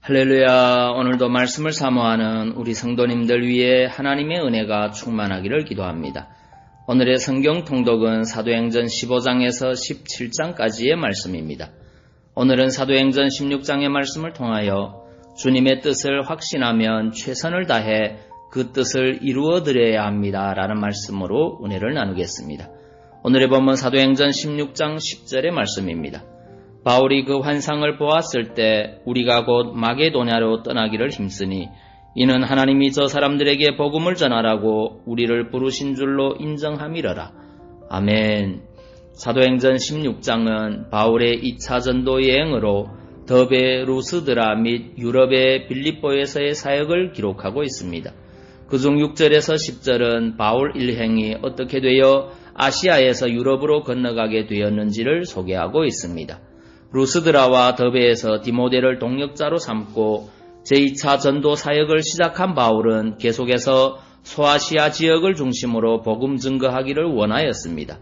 할렐루야. 오늘도 말씀을 사모하는 우리 성도님들 위해 하나님의 은혜가 충만하기를 기도합니다. 오늘의 성경 통독은 사도행전 15장에서 17장까지의 말씀입니다. 오늘은 사도행전 16장의 말씀을 통하여 주님의 뜻을 확신하면 최선을 다해 그 뜻을 이루어드려야 합니다 라는 말씀으로 은혜를 나누겠습니다. 오늘의 본문 사도행전 16장 10절의 말씀입니다. 바울이 그 환상을 보았을 때 우리가 곧 마게도냐로 떠나기를 힘쓰니 이는 하나님이 저 사람들에게 복음을 전하라고 우리를 부르신 줄로 인정함이러라. 아멘. 사도행전 16장은 바울의 2차 전도 여행으로 더베 루스드라 및 유럽의 빌립보에서의 사역을 기록하고 있습니다. 그중 6절에서 10절은 바울 일행이 어떻게 되어 아시아에서 유럽으로 건너가게 되었는지를 소개하고 있습니다. 루스드라와 더베에서 디모데를 동역자로 삼고 제2차 전도 사역을 시작한 바울은 계속해서 소아시아 지역을 중심으로 복음 증거하기를 원하였습니다.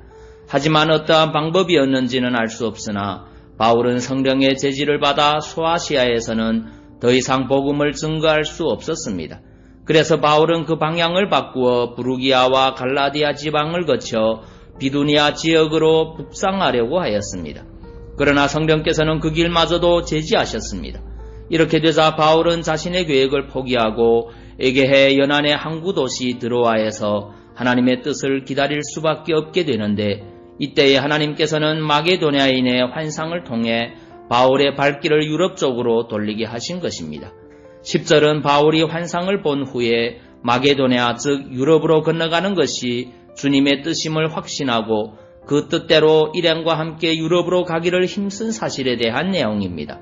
하지만 어떠한 방법이었는지는 알 수 없으나 바울은 성령의 제지를 받아 소아시아에서는 더 이상 복음을 증거할 수 없었습니다. 그래서 바울은 그 방향을 바꾸어 부르기아와 갈라디아 지방을 거쳐 비두니아 지역으로 북상하려고 하였습니다. 그러나 성령께서는 그 길마저도 제지하셨습니다. 이렇게 되자 바울은 자신의 계획을 포기하고 에게해 연안의 항구 도시 드로아에서 하나님의 뜻을 기다릴 수밖에 없게 되는데 이때에 하나님께서는 마게도냐인의 환상을 통해 바울의 발길을 유럽 쪽으로 돌리게 하신 것입니다. 10절은 바울이 환상을 본 후에 마게도냐 즉 유럽으로 건너가는 것이 주님의 뜻임을 확신하고 그 뜻대로 일행과 함께 유럽으로 가기를 힘쓴 사실에 대한 내용입니다.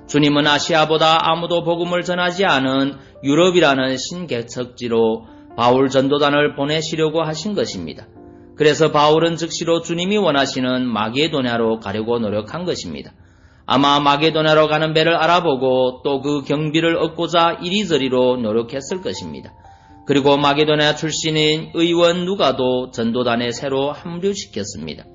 주님은 아시아보다 아무도 복음을 전하지 않은 유럽이라는 신개척지로 바울 전도단을 보내시려고 하신 것입니다. 그래서 바울은 즉시로 주님이 원하시는 마게도냐로 가려고 노력한 것입니다. 아마 마게도냐로 가는 배를 알아보고 또 그 경비를 얻고자 이리저리로 노력했을 것입니다. 그리고 마게도냐 출신인 의원 누가도 전도단에 새로 합류시켰습니다.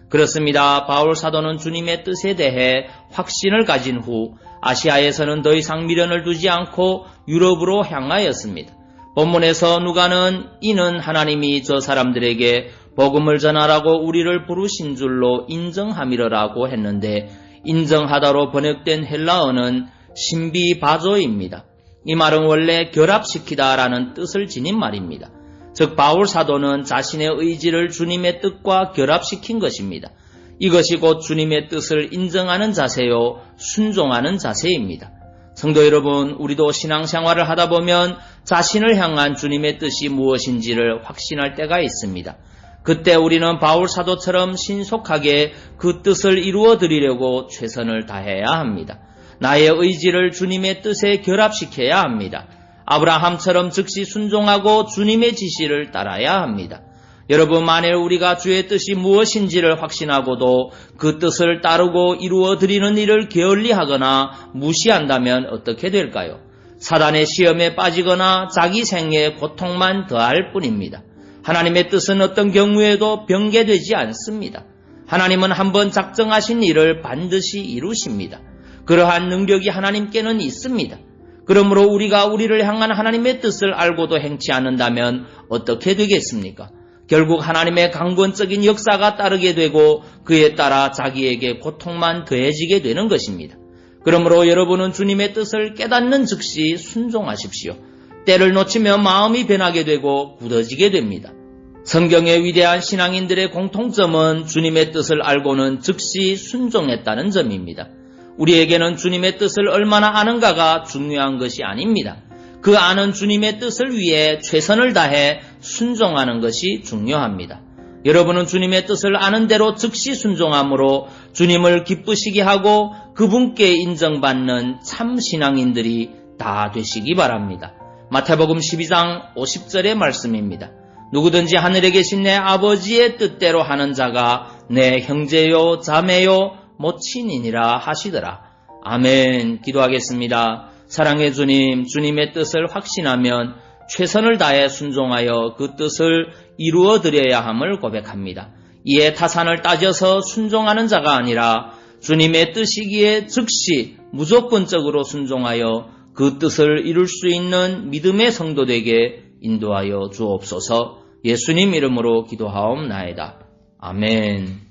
그렇습니다. 바울 사도는 주님의 뜻에 대해 확신을 가진 후 아시아에서는 더 이상 미련을 두지 않고 유럽으로 향하였습니다. 본문에서 누가는 이는 하나님이 저 사람들에게 복음을 전하라고 우리를 부르신 줄로 인정함이러라고 했는데 인정하다로 번역된 헬라어는 신비바조입니다. 이 말은 원래 결합시키다라는 뜻을 지닌 말입니다. 즉 바울 사도는 자신의 의지를 주님의 뜻과 결합시킨 것입니다. 이것이 곧 주님의 뜻을 인정하는 자세요, 순종하는 자세입니다. 성도 여러분, 우리도 신앙생활을 하다 보면 자신을 향한 주님의 뜻이 무엇인지를 확신할 때가 있습니다. 그때 우리는 바울 사도처럼 신속하게 그 뜻을 이루어 드리려고 최선을 다해야 합니다. 나의 의지를 주님의 뜻에 결합시켜야 합니다. 아브라함처럼 즉시 순종하고 주님의 지시를 따라야 합니다. 여러분, 만일 우리가 주의 뜻이 무엇인지를 확신하고도 그 뜻을 따르고 이루어 드리는 일을 게을리하거나 무시한다면 어떻게 될까요? 사단의 시험에 빠지거나 자기 생애에 고통만 더할 뿐입니다. 하나님의 뜻은 어떤 경우에도 변개되지 않습니다. 하나님은 한번 작정하신 일을 반드시 이루십니다. 그러한 능력이 하나님께는 있습니다. 그러므로 우리가 우리를 향한 하나님의 뜻을 알고도 행치 않는다면 어떻게 되겠습니까? 결국 하나님의 강권적인 역사가 따르게 되고 그에 따라 자기에게 고통만 더해지게 되는 것입니다. 그러므로 여러분은 주님의 뜻을 깨닫는 즉시 순종하십시오. 때를 놓치면 마음이 변하게 되고 굳어지게 됩니다. 성경의 위대한 신앙인들의 공통점은 주님의 뜻을 알고는 즉시 순종했다는 점입니다. 우리에게는 주님의 뜻을 얼마나 아는가가 중요한 것이 아닙니다. 그 아는 주님의 뜻을 위해 최선을 다해 순종하는 것이 중요합니다. 여러분은 주님의 뜻을 아는 대로 즉시 순종함으로 주님을 기쁘시게 하고 그분께 인정받는 참 신앙인들이 다 되시기 바랍니다. 마태복음 12장 50절의 말씀입니다. 누구든지 하늘에 계신 내 아버지의 뜻대로 하는 자가 내 형제요 자매요 모친이니라 하시더라. 아멘. 기도하겠습니다. 사랑의 주님, 주님의 뜻을 확신하면 최선을 다해 순종하여 그 뜻을 이루어 드려야 함을 고백합니다. 이에 타산을 따져서 순종하는 자가 아니라 주님의 뜻이기에 즉시 무조건적으로 순종하여 그 뜻을 이룰 수 있는 믿음의 성도되게 인도하여 주옵소서. 예수님 이름으로 기도하옵나이다. 아멘.